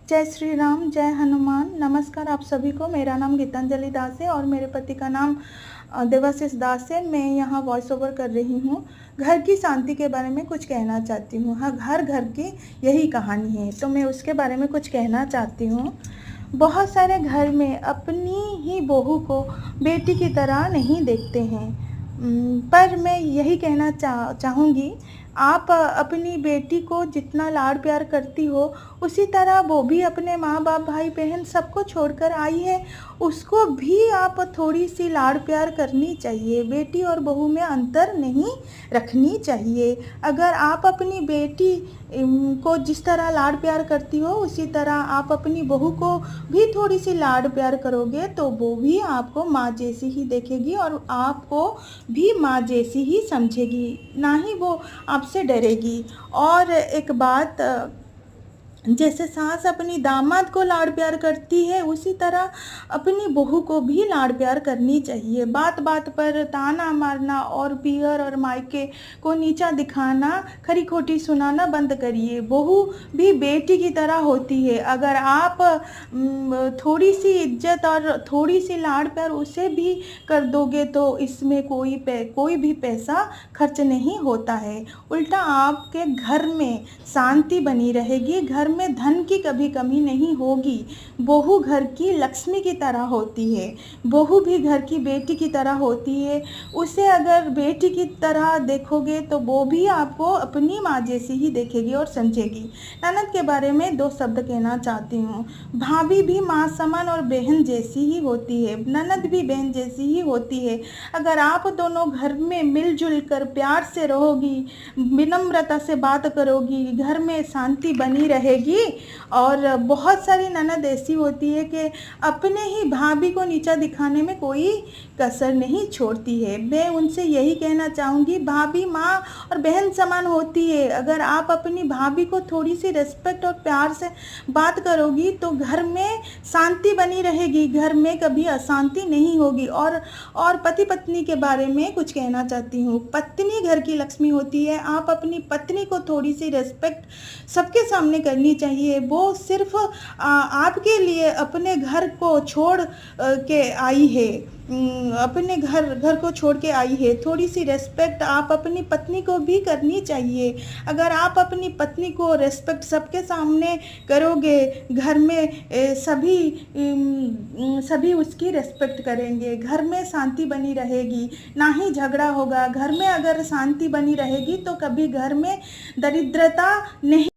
जय श्री राम, जय हनुमान। नमस्कार आप सभी को। मेरा नाम गीतांजलि दास है और मेरे पति का नाम देवाशीष दास है। मैं यहाँ वॉइस ओवर कर रही हूँ। घर की शांति के बारे में कुछ कहना चाहती हूँ। हाँ, घर की यही कहानी है, तो मैं उसके बारे में कुछ कहना चाहती हूँ। बहुत सारे घर में अपनी ही बहू को बेटी की तरह नहीं देखते हैं, पर मैं यही कहना चाहूँगी, आप अपनी बेटी को जितना लाड प्यार करती हो उसी तरह वो भी अपने माँ बाप भाई बहन सबको छोड़कर आई है, उसको भी आप थोड़ी सी लाड प्यार करनी चाहिए। बेटी और बहू में अंतर नहीं रखनी चाहिए। अगर आप अपनी बेटी को जिस तरह लाड प्यार करती हो उसी तरह आप अपनी बहू को भी थोड़ी सी लाड प्यार करोगे तो वो भी आपको माँ जैसी ही देखेगी और आपको भी माँ जैसी ही समझेगी, ना ही वो आपसे डरेगी। और एक बात, जैसे सास अपनी दामाद को लाड प्यार करती है उसी तरह अपनी बहू को भी लाड प्यार करनी चाहिए। बात बात पर ताना मारना और पीहर और मायके को नीचा दिखाना, खरी खोटी सुनाना बंद करिए। बहू भी बेटी की तरह होती है। अगर आप थोड़ी सी इज्जत और थोड़ी सी लाड प्यार उसे भी कर दोगे तो इसमें कोई भी पैसा खर्च नहीं होता है। उल्टा आपके घर में शांति बनी रहेगी, घर में धन की कभी कमी नहीं होगी। बहू घर की लक्ष्मी की तरह होती है। बहू भी घर की बेटी की तरह होती है। उसे अगर बेटी की तरह देखोगे तो वो भी आपको अपनी माँ जैसी ही देखेगी और समझेगी। ननद के बारे में दो शब्द कहना चाहती हूँ। भाभी भी माँ समान और बहन जैसी ही होती है, ननद भी बहन जैसी ही होती है। अगर आप दोनों घर में मिलजुल कर प्यार से रहोगी, विनम्रता से बात करोगी, घर में शांति बनी रहेगी। और बहुत सारी ननद ऐसी होती है कि अपने ही भाभी को नीचा दिखाने में कोई कसर नहीं छोड़ती है। मैं उनसे यही कहना चाहूँगी, भाभी माँ और बहन समान होती है। अगर आप अपनी भाभी को थोड़ी सी रिस्पेक्ट और प्यार से बात करोगी तो घर में शांति बनी रहेगी, घर में कभी अशांति नहीं होगी। और पति पत्नी के बारे में कुछ कहना चाहती हूँ। पत्नी घर की लक्ष्मी होती है। आप अपनी पत्नी को थोड़ी सी रिस्पेक्ट सबके सामने करनी चाहिए। वो सिर्फ आपके लिए अपने घर को छोड़ के आई है, अपने घर को छोड़ के आई है। थोड़ी सी रिस्पेक्ट आप अपनी पत्नी को भी करनी चाहिए। अगर आप अपनी पत्नी को रिस्पेक्ट सबके सामने करोगे, घर में सभी उसकी रिस्पेक्ट करेंगे, घर में शांति बनी रहेगी, ना ही झगड़ा होगा। घर में अगर शांति बनी रहेगी तो कभी घर में दरिद्रता नहीं